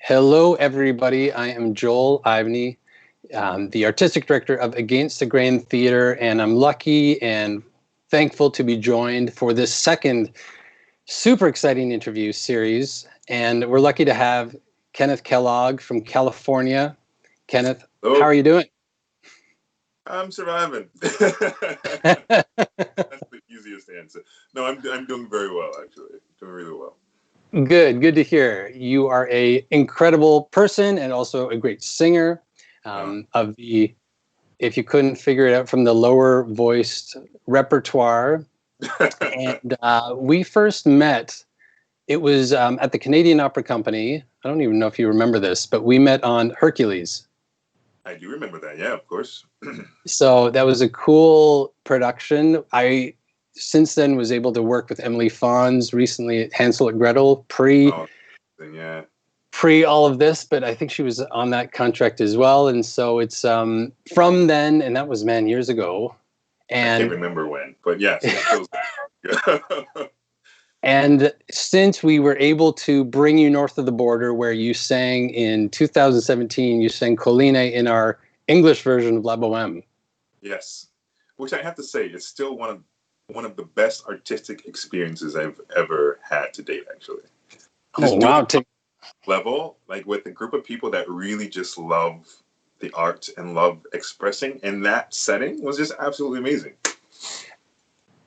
Hello, everybody. I am Joel Ivany, the artistic director of Against the Grain Theater, and I'm lucky and thankful to be joined for this second super exciting interview series. And we're lucky to have Kenneth Kellogg from California. Kenneth, how are you doing? I'm surviving. That's the easiest answer. No, I'm doing very well, actually. Doing really well. Good to hear. You are a incredible person and also a great singer. Of the, if you couldn't figure it out from the lower voiced repertoire. And we first met, it was at the Canadian Opera Company. I don't even know if you remember this, but we met on Hercules. I do remember that, yeah, of course. So that was a cool production. I since then was able to work with Emily Fons recently at Hansel and Gretel pre all of this, but I think she was on that contract as well. And so it's from then, and that was years ago. And I can't remember when, but yes, it feels like And since we were able to bring you north of the border, where you sang in 2017, you sang Colline in our English version of La Boheme. Yes, which I have to say is still one of the best artistic experiences I've ever had to date. Actually, oh wow! Level like with a group of people that really just love the art and love expressing, and that setting was just absolutely amazing.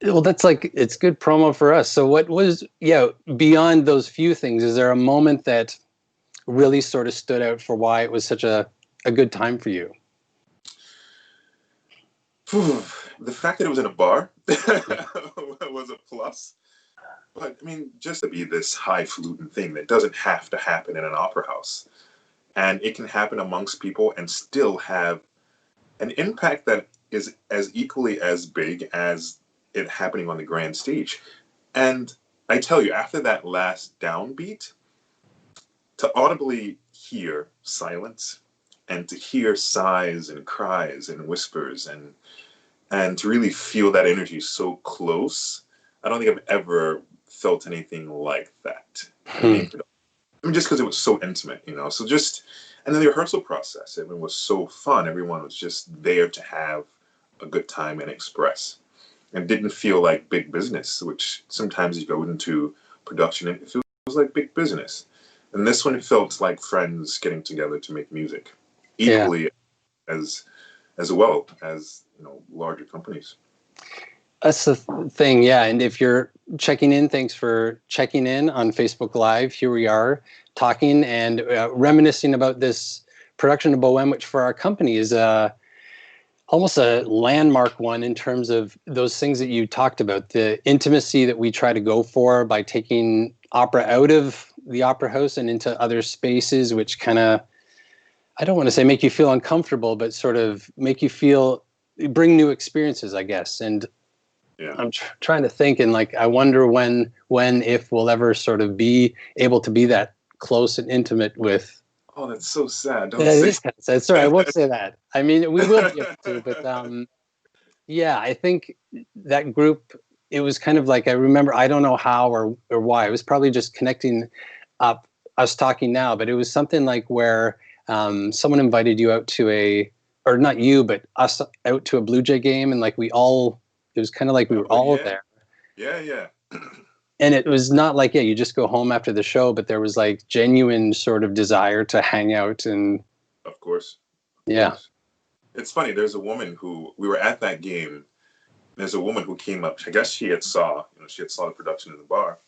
Well, that's like, it's good promo for us. So what was, beyond those few things, is there a moment that really sort of stood out for why it was such a good time for you? The fact that it was in a bar was a plus. But I mean, just to be this highfalutin thing that doesn't have to happen in an opera house. And it can happen amongst people and still have an impact that is as equally as big as it happening on the grand stage. And I tell you, after that last downbeat, to audibly hear silence and to hear sighs and cries and whispers and to really feel that energy so close, I don't think I've ever felt anything like that. I mean, just because it was so intimate, So just, and then the rehearsal process, it was so fun. Everyone was just there to have a good time and express, and didn't feel like big business, which sometimes you go into production and it feels like big business. And this one, it felt like friends getting together to make music, equally as well as larger companies. That's the thing, yeah. And if you're checking in, thanks for checking in on Facebook Live. Here we are talking and reminiscing about this production of Boheme, which for our company is almost a landmark one in terms of those things that you talked about, the intimacy that we try to go for by taking opera out of the opera house and into other spaces, which kind of, I don't want to say make you feel uncomfortable, but sort of make you bring new experiences, I guess. And I'm trying to think, and like, I wonder when, if we'll ever sort of be able to be that close and intimate with. Oh, that's so sad. That is kind of sad. Sorry, I won't say that. I mean, we will be able to, but I think that group, it was kind of like, I remember, I don't know how or why. It was probably just connecting up us talking now, but it was something like where someone invited you out to or not you, but us out to a Blue Jay game, and like it was kind of like we were all there. Yeah. And it was not like, you just go home after the show, but there was like genuine sort of desire to hang out. And of course. Yeah. It's funny. There's a woman who, we were at that game. There's a woman who came up. I guess she had saw the production in the bar.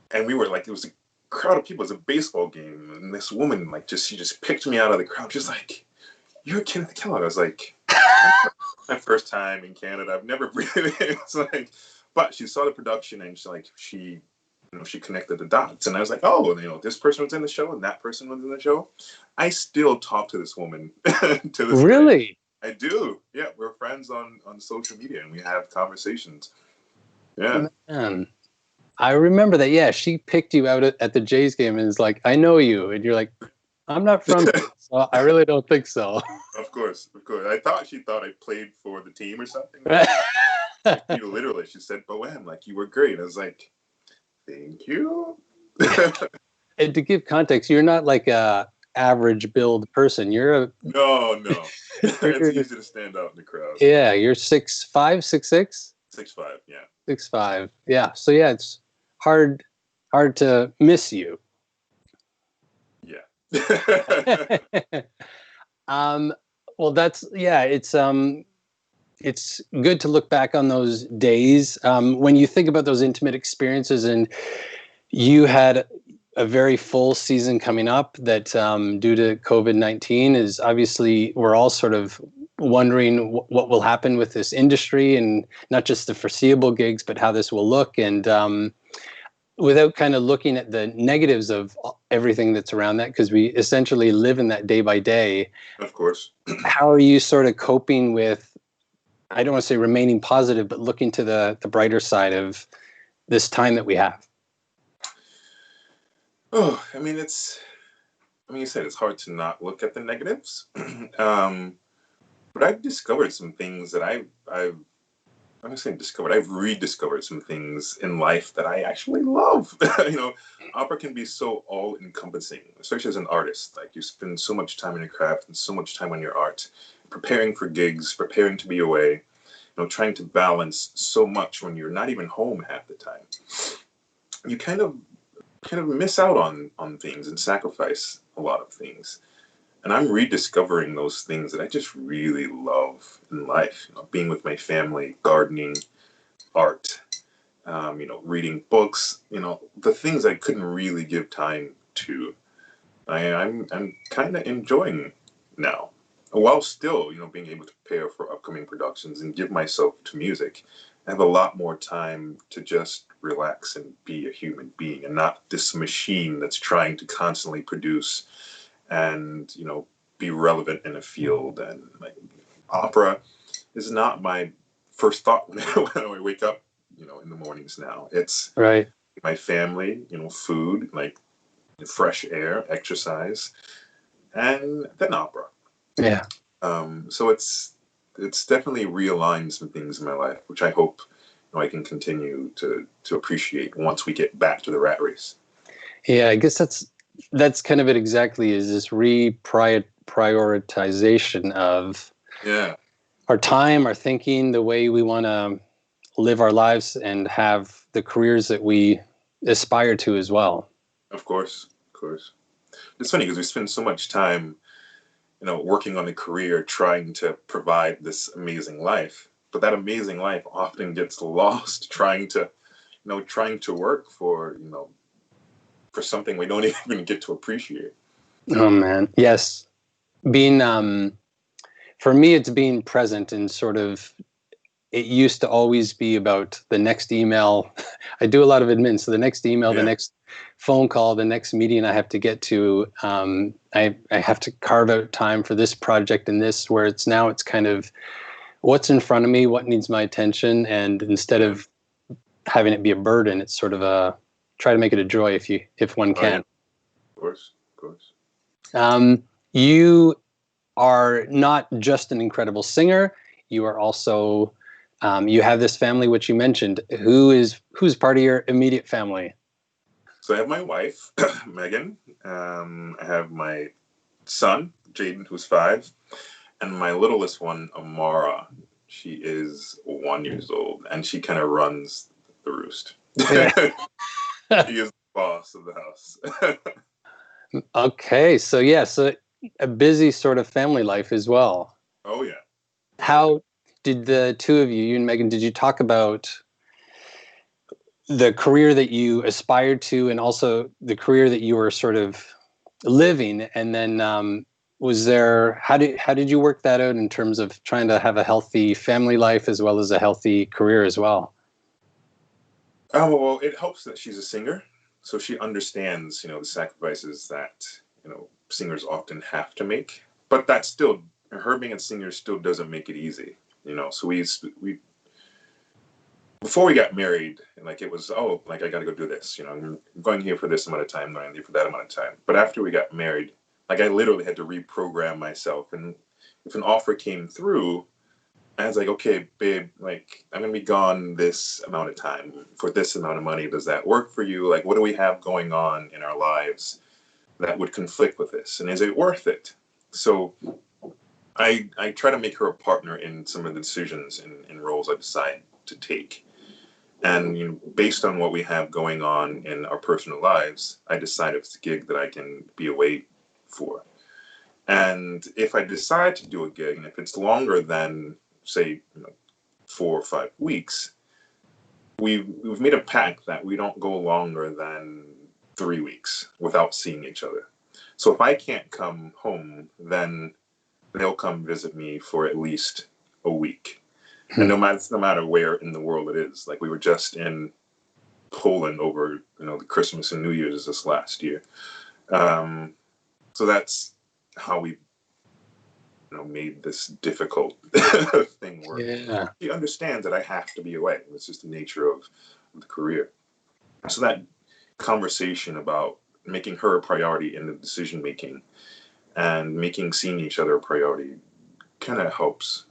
And we were like, it was a crowd of people. It was a baseball game. And this woman, like, she just picked me out of the crowd. She's like, "You're Kenneth Kellogg." I was like, my first time in Canada. I've never really, it's like, but she saw the production and she connected the dots. And I was like, oh, this person was in the show and that person was in the show. I still talk to this woman to this Really? day. I do. Yeah, we're friends on social media and we have conversations. Yeah. Man. I remember that. Yeah, she picked you out at the Jays game and is like, "I know you," and you're like, "I'm not from here, so I really don't think so." Of course. She thought I played for the team or something. Literally, she said, "Boheme, like, you were great." I was like, "Thank you." And to give context, you're not like a average build person. You're a No, no. It's you're, easy to stand out in the crowd. yeah, you're 6'5", 6'6", 6'5", yeah. 6'5". Yeah. So yeah, it's hard to miss you. Yeah. um, well, that's yeah. It's good to look back on those days when you think about those intimate experiences, and you had a very full season coming up that due to COVID-19 is obviously we're all sort of wondering what will happen with this industry, and not just the foreseeable gigs, but how this will look. And without kind of looking at the negatives of everything that's around that, because we essentially live in that day by day. Of course. How are you sort of coping with, I don't want to say remaining positive, but looking to the brighter side of this time that we have? Oh, I mean, you said it's hard to not look at the negatives. But I've discovered some things that I'm not saying discovered, I've rediscovered some things in life that I actually love. Opera can be so all encompassing, especially as an artist. Like, you spend so much time in your craft and so much time on your art, preparing for gigs, preparing to be away, trying to balance so much when you're not even home half the time. You kind of miss out on things and sacrifice a lot of things. And I'm rediscovering those things that I just really love in life. Being with my family, gardening, art, reading books. The things I couldn't really give time to. I'm kind of enjoying now, while still being able to prepare for upcoming productions and give myself to music. I have a lot more time to just relax and be a human being, and not this machine that's trying to constantly produce and be relevant in a field. And like, opera is not my first thought when I wake up in the mornings now. It's Right. my family, food, like fresh air, exercise, and then opera. Yeah. So it's definitely realigned some things in my life, which I hope I can continue to appreciate once we get back to the rat race. Yeah, I guess that's kind of it exactly, is this prioritization of Yeah, our time, our thinking, the way we want to live our lives and have the careers that we aspire to as well. of course, of course. It's funny because we spend so much time working on a career, trying to provide this amazing life. But that amazing life often gets lost trying to work for something we don't even get to appreciate. Oh man. Yes. Being for me it's being present, and sort of it used to always be about the next email. I do a lot of admin, so the next email, the Yeah, next phone call, the next meeting I have to get to. I have to carve out time for this project and this. Where it's kind of what's in front of me, what needs my attention, and instead yeah. of having it be a burden, it's sort of a try to make it a joy if one Oh yeah, can. of course, of course. You are not just an incredible singer. You are also you have this family, which you mentioned. Who's part of your immediate family? So I have my wife, Megan. I have my son, Jaden, who's 5, and my littlest one, Amara. She is 1 year old, and she kind of runs the roost. Yeah. She is the boss of the house. Okay, so yeah, so a busy sort of family life as well. Oh yeah, oh yeah. How did the two of you and Megan, did you talk about the career that you aspired to, and also the career that you were sort of living? And then was there how did you work that out in terms of trying to have a healthy family life as well as a healthy career as well? Oh well, it helps that she's a singer, so she understands, the sacrifices that singers often have to make. But that still, her being a singer still doesn't make it easy. So we before we got married, and like it was, oh, like I got to go do this. I'm going here for this amount of time, going here for that amount of time. But after we got married, like I literally had to reprogram myself. And if an offer came through, And it's like, okay, babe, like I'm gonna be gone this amount of time for this amount of money. Does that work for you? Like, what do we have going on in our lives that would conflict with this? And is it worth it? So I try to make her a partner in some of the decisions and roles I decide to take. And based on what we have going on in our personal lives, I decide if it's a gig that I can be away for. And if I decide to do a gig, and if it's longer than, say, 4 or 5 weeks, we've made a pact that we don't go longer than 3 weeks without seeing each other. So if I can't come home, then they'll come visit me for at least a week. And no matter where in the world it is. Like we were just in Poland over the Christmas and New Year's this last year. So that's how we made this difficult thing work. Yeah. She understands that I have to be away. It's just the nature of the career. So that conversation about making her a priority in the decision making and making seeing each other a priority kind of helps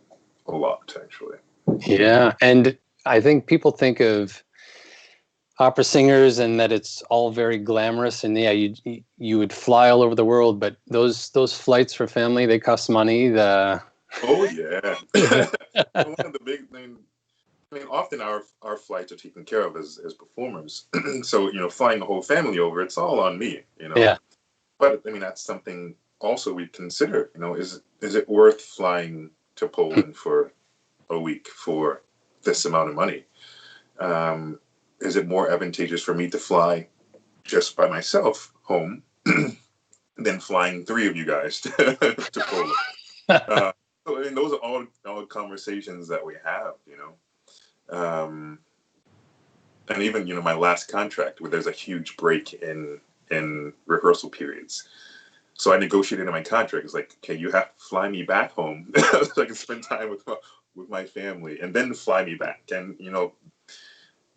a lot, actually. Yeah. And I think people think of opera singers and that it's all very glamorous, and yeah, you would fly all over the world, but those flights for family, they cost money. Oh yeah. One of the big things. I mean, often our flights are taken care of as performers. So flying the whole family over, it's all on me. Yeah. But I mean, that's something also we consider. Is it worth flying to Poland for a week for this amount of money? Is it more advantageous for me to fly just by myself home than flying three of you guys to Poland? So I mean, those are all conversations that we have. And even my last contract where there's a huge break in rehearsal periods. So I negotiated in my contract. It's like, okay, you have to fly me back home so I can spend time with my family, and then fly me back. And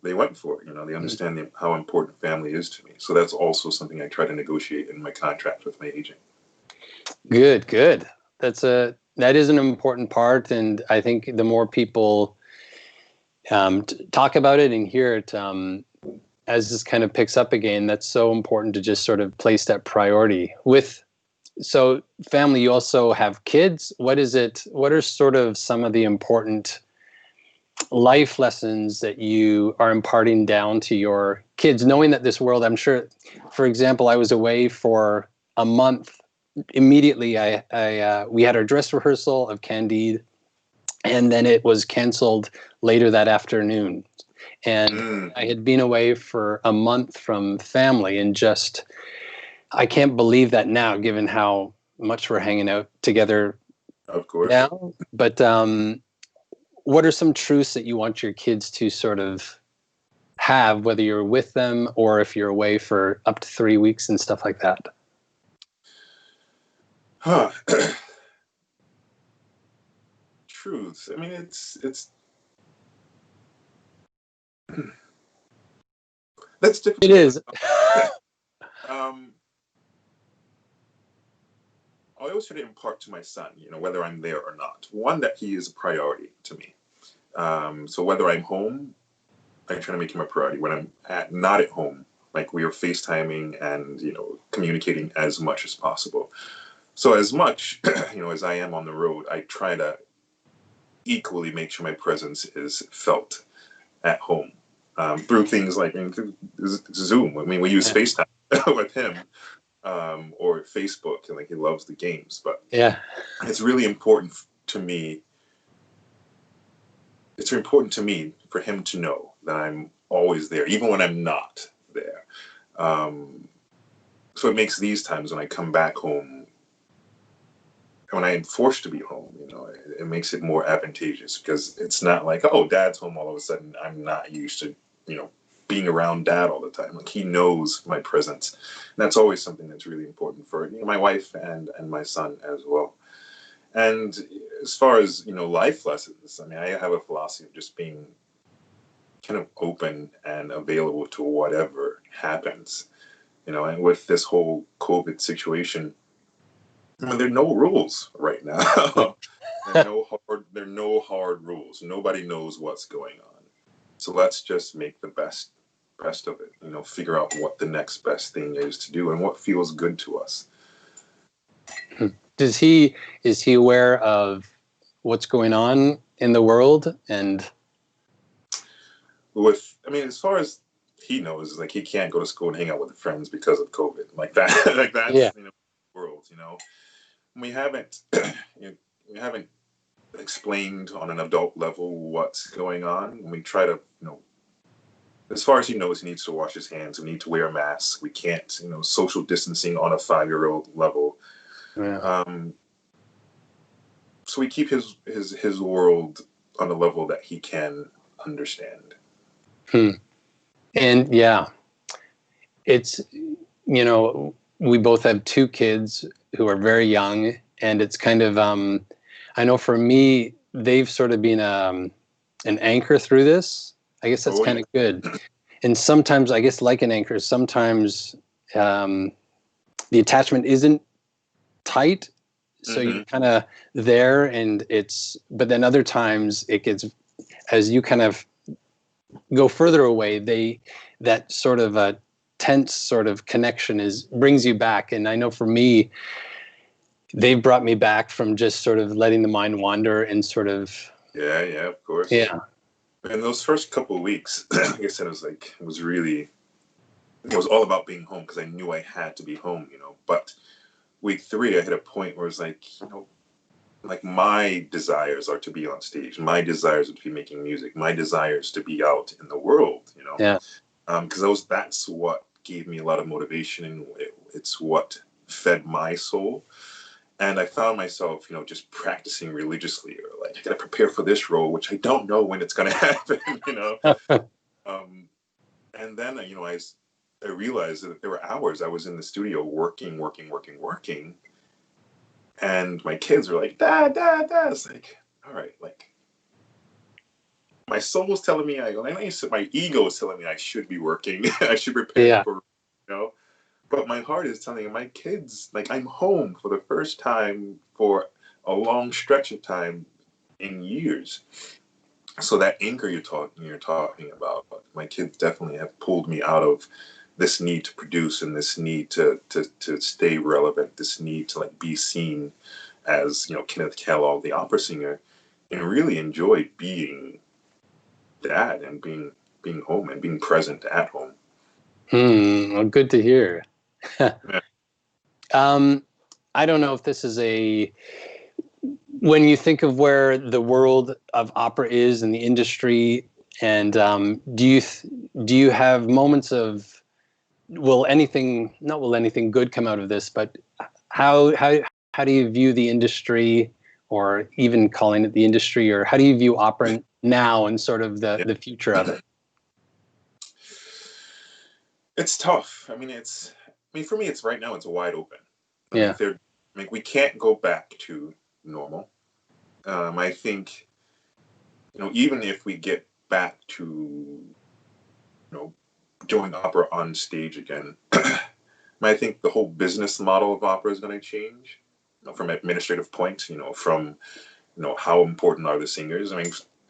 they went for it. They understand how important family is to me. So that's also something I try to negotiate in my contract with my agent. Good. That is an important part, and I think the more people talk about it and hear it, as this kind of picks up again, that's so important to just sort of place that priority with. So family, you also have kids. What are sort of some of the important life lessons that you are imparting down to your kids, knowing that this world, I'm sure, for example, I was away for a month. Immediately, we had our dress rehearsal of Candide, and then it was canceled later that afternoon. And I had been away for a month from family, and I can't believe that now, given how much we're hanging out together Of course. now. But what are some truths that you want your kids to sort of have, whether you're with them or if you're away for up to 3 weeks and stuff like that? Truths. I mean, it's that's difficult. It is. I always try to impart to my son, whether I'm there or not. One, that he is a priority to me. So whether I'm home, I try to make him a priority. When I'm not at home, like we are FaceTiming and communicating as much as possible. So as much as I am on the road, I try to equally make sure my presence is felt at home through things like Zoom. I mean, we use FaceTime with him. Or Facebook, and like he loves the games, but yeah, it's really important to me. It's important to me for him to know that I'm always there, even when I'm not there. So it makes these times when I come back home, when I am forced to be home, it makes it more advantageous, because it's not like, oh, dad's home all of a sudden. I'm not used to, being around dad all the time. Like he knows my presence. And that's always something that's really important for my wife and my son as well. And as far as life lessons, I mean, I have a philosophy of just being kind of open and available to whatever happens. And with this whole COVID situation, I mean, there are no rules right now. There are no hard rules. Nobody knows what's going on. So let's just make the best of it. Figure out what the next best thing is to do and what feels good to us. Is he aware of what's going on in the world? And as far as he knows, like he can't go to school and hang out with his friends because of COVID, like that. Like that's yeah, world. We haven't we haven't explained on an adult level what's going on. We try to as far as he knows, he needs to wash his hands. We need to wear a mask. We can't social distancing on a 5-year-old level. yeah. So we keep his world on a level that he can understand. And yeah, it's we both have 2 kids who are very young, and it's kind of I know for me they've sort of been an anchor through this. I guess that's kind of good. And sometimes I guess like an anchor, sometimes the attachment isn't tight, so you're kind of there, and but then other times it gets, as you kind of go further away, that sort of a tense sort of connection brings you back. And I know for me, they've brought me back from just sort of letting the mind wander and sort of. Yeah, of course. Yeah. In those first couple of weeks, like I said, it was all about being home because I knew I had to be home, But week 3, I hit a point where it's like, like my desires are to be on stage. My desires are to be making music. My desires to be out in the world, Yeah. Because that's what gave me a lot of motivation, and it's what fed my soul. And I found myself, just practicing religiously, or like I got to prepare for this role, which I don't know when it's going to happen, And then, I realized that there were hours I was in the studio working, and my kids were like, Dad, Dad, Dad. It's like, all right, like my soul's telling me my ego is telling me I should be working, I should prepare for, But my heart is telling my kids, like I'm home for the first time for a long stretch of time in years. So that anchor you're talking about, my kids definitely have pulled me out of this need to produce and this need to stay relevant, this need to like be seen as Kenneth Kellogg, the opera singer, and really enjoy being dad and being home and being present at home. Well, good to hear. Yeah. I don't know if this is when you think of where the world of opera is in the industry, and do you have moments of will anything good come out of this, but how do you view the industry, or even calling it the industry, or how do you view opera now and sort of the future of it? It's tough. For me, it's right now, it's wide open. We can't go back to normal. I think, even if we get back to, doing opera on stage again, I think the whole business model of opera is going to change, from administrative points, from, how important are the singers?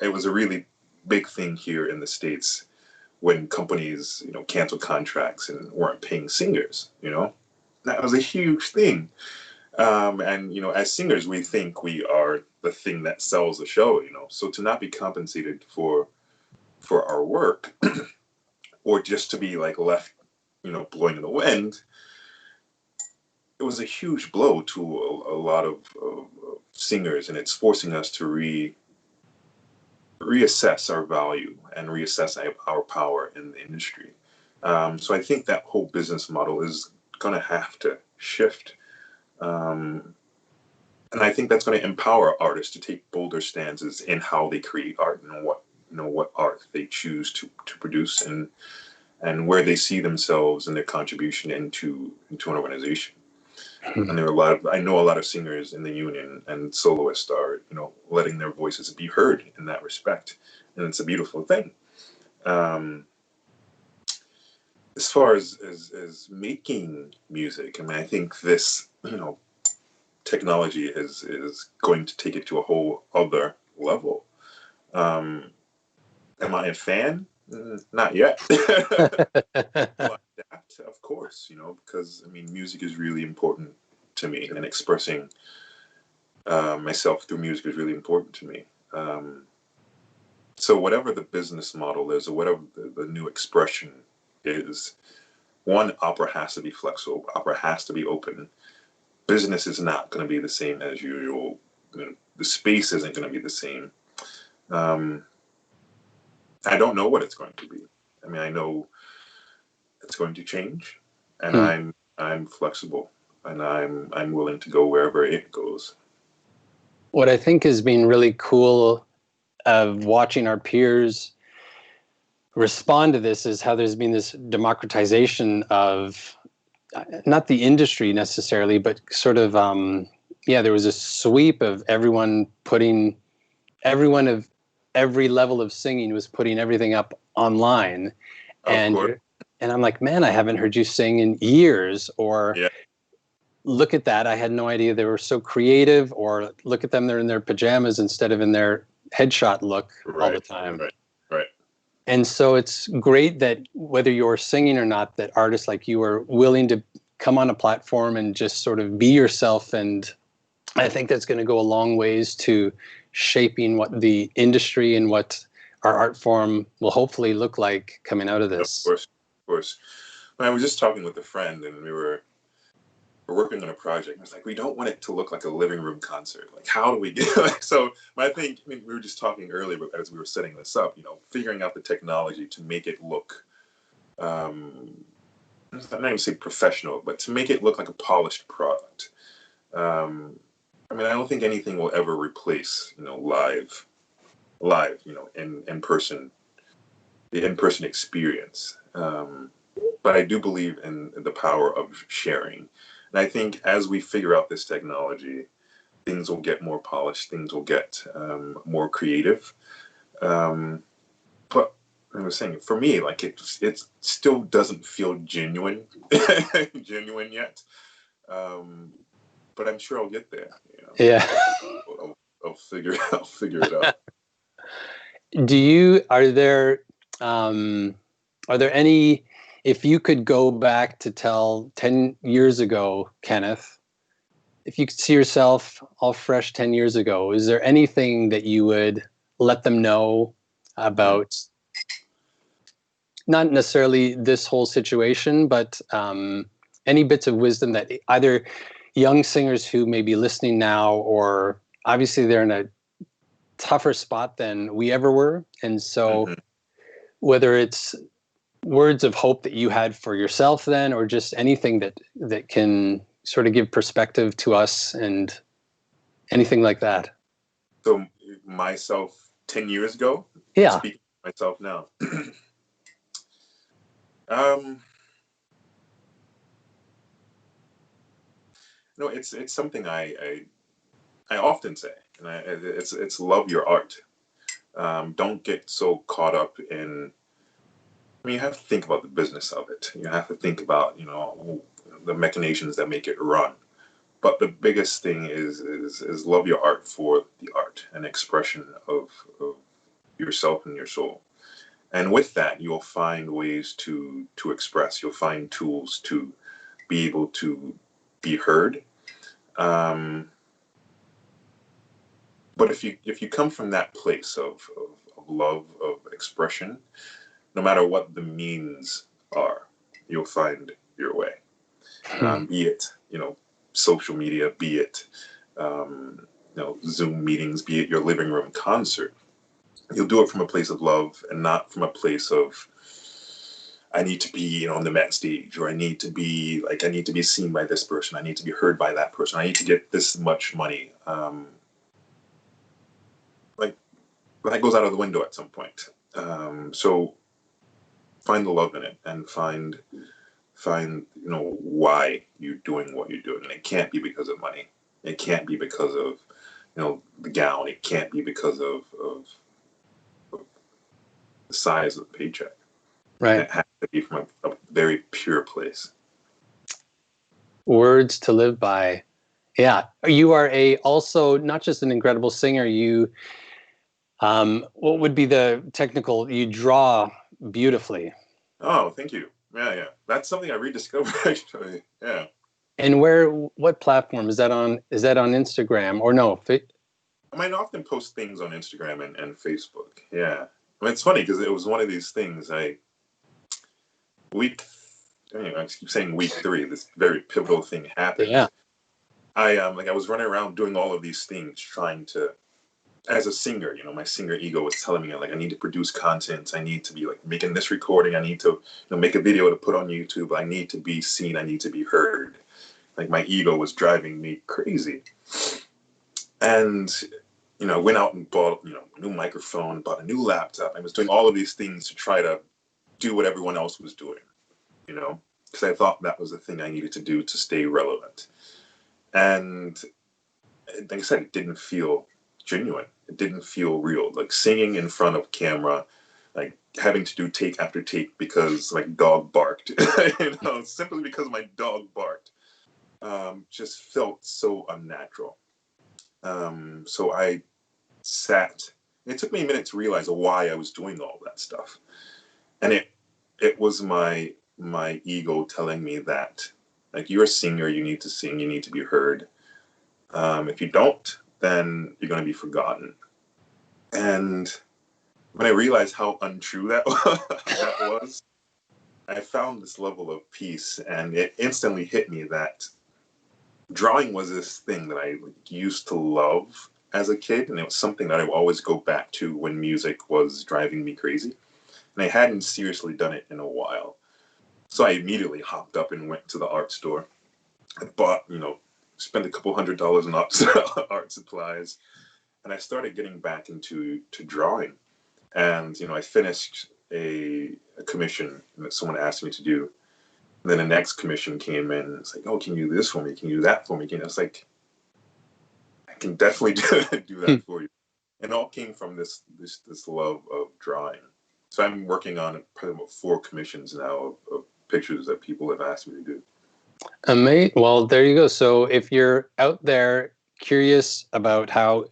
It was a really big thing here in the States when companies, canceled contracts and weren't paying singers, that was a huge thing. And, as singers, we think we are the thing that sells the show, so to not be compensated for our work or just to be like left, blowing in the wind, it was a huge blow to a lot of singers, and it's forcing us to reassess our value and reassess our power in the industry. So I think that whole business model is going to have to shift. And I think that's going to empower artists to take bolder stances in how they create art and what art they choose to produce, and where they see themselves and their contribution into an organization. And I know a lot of singers in the union and soloists are, letting their voices be heard in that respect. And it's a beautiful thing. As far as making music, I think this, technology is going to take it to a whole other level. Am I a fan? Not yet. Will I adapt? Of course, because I mean, music is really important to me, and expressing myself through music is really important to me. So whatever the business model is, or whatever the new expression is, one, opera has to be flexible. Opera has to be open. Business is not going to be the same as usual. The space isn't going to be the same. I don't know what it's going to be. I mean, I know it's going to change, and I'm flexible, and I'm willing to go wherever it goes. What I think has been really cool of watching our peers respond to this is how there's been this democratization of not the industry necessarily, but sort of there was a sweep of everyone of every level of singing was putting everything up online. And I'm like, man, I haven't heard you sing in years. Or look at that, I had no idea they were so creative. Or look at them, they're in their pajamas instead of in their headshot look all the time. Right. And so it's great that whether you're singing or not, that artists like you are willing to come on a platform and just sort of be yourself. And I think that's going to go a long ways to shaping what the industry and what our art form will hopefully look like coming out of this. Of course. I was just talking with a friend, and we're working on a project. It's like, we don't want it to look like a living room concert. Like, how do we get so I think, we were just talking earlier as we were setting this up, figuring out the technology to make it look, I'm not going to say professional, but to make it look like a polished product. I mean, I don't think anything will ever replace, live, in person, the in-person experience. But I do believe in the power of sharing. And I think as we figure out this technology, things will get more polished, things will get more creative. But I was saying, for me, like it still doesn't feel genuine yet. But I'm sure I'll get there. Yeah. I'll figure it out. Are there any, if you could go back to tell 10 years ago, Kenneth, if you could see yourself all fresh 10 years ago, is there anything that you would let them know about, not necessarily this whole situation, but any bits of wisdom that either young singers who may be listening now, or obviously they're in a tougher spot than we ever were. And so whether it's words of hope that you had for yourself then, or just anything that can sort of give perspective to us and anything like that. So myself 10 years ago, speaking to myself now. It's something I often say, and it's love your art. Don't get so caught up in. I mean, you have to think about the business of it. You have to think about the machinations that make it run. But the biggest thing is love your art for the art and expression of yourself and your soul. And with that, you'll find ways to express. You'll find tools to be able to be heard. But if you come from that place of love, of expression, no matter what the means are, you'll find your way. Be it social media, be it Zoom meetings, be it your living room concert. You'll do it from a place of love and not from a place of, I need to be on the Met stage, or I need to be seen by this person, I need to be heard by that person, I need to get this much money. Like that goes out of the window at some point. So find the love in it, and find why you're doing what you're doing. And it can't be because of money. It can't be because of the gown. It can't be because of the size of the paycheck. Right. It has to be from a very pure place. Words to live by. Yeah, you are also not just an incredible singer. You, what would be the technical? You draw beautifully. Oh, thank you. Yeah, yeah. That's something I rediscovered actually. Yeah. And what platform is that on? Is that on Instagram or no? I might often post things on Instagram and Facebook. Yeah. I mean, it's funny because it was one of these things week, anyway, I keep saying week 3, this very pivotal thing happened. Yeah. I was running around doing all of these things trying to, as a singer, my singer ego was telling me like I need to produce content, I need to be like making this recording, I need to make a video to put on YouTube, I need to be seen, I need to be heard. Like my ego was driving me crazy. And went out and bought a new microphone, bought a new laptop. I was doing all of these things to try to do what everyone else was doing, because I thought that was the thing I needed to do to stay relevant. And like I said, it didn't feel genuine. It didn't feel real. Like singing in front of camera, like having to do take after take because my dog barked, simply because my dog barked, just felt so unnatural. So I sat. It took me a minute to realize why I was doing all that stuff, and it was my ego telling me that, like, you're a singer, you need to sing, you need to be heard. If you don't, then you're going to be forgotten. And when I realized how untrue that was, I found this level of peace, and it instantly hit me that drawing was this thing that I used to love as a kid, and it was something that I would always go back to when music was driving me crazy. And I hadn't seriously done it in a while. So I immediately hopped up and went to the art store. I bought, spent a couple $100 on art supplies, and I started getting back into drawing. And I finished a commission that someone asked me to do. And then the next commission came in, and it's like, oh, can you do this for me? Can you do that for me? I was like, I can definitely do that for you. And it all came from this love of drawing. So I'm working on probably about 4 commissions now of pictures that people have asked me to do. Amazing. Well, there you go. So if you're out there curious about how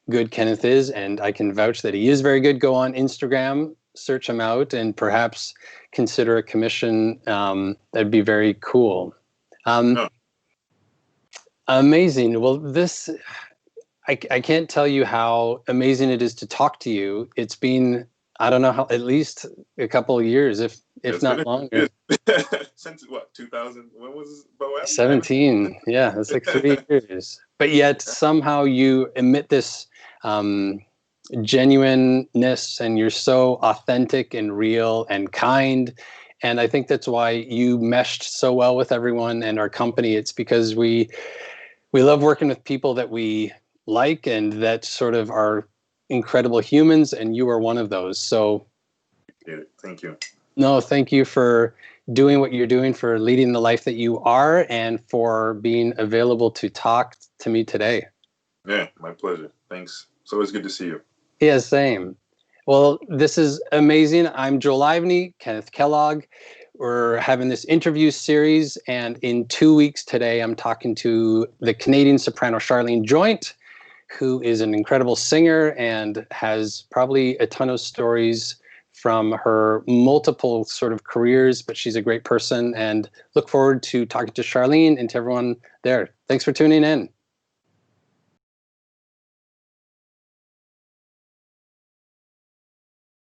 good Kenneth is, and I can vouch that he is very good, go on Instagram, search him out, and perhaps consider a commission. That'd be very cool. Oh. Amazing. Well, I can't tell you how amazing it is to talk to you. It's been, I don't know how, at least a couple of years, if not longer. Since what, 2000? When was Bohem? 17. Yeah, that's like 3 years. But yet somehow you emit this genuineness, and you're so authentic and real and kind. And I think that's why you meshed so well with everyone and our company. It's because we love working with people that we like and that sort of are incredible humans, and you are one of those. So thank you. No, thank you for doing what you're doing, for leading the life that you are, and for being available to talk to me today. Yeah, my pleasure. Thanks. It's always good to see you. Yeah, same. Well, this is amazing. I'm Joel Ivany, Kenneth Kellogg. We're having this interview series, and in 2 weeks today, I'm talking to the Canadian soprano Charlene Joint, who is an incredible singer and has probably a ton of stories from her multiple sort of careers, but she's a great person, and look forward to talking to Charlene and to everyone there. Thanks for tuning in.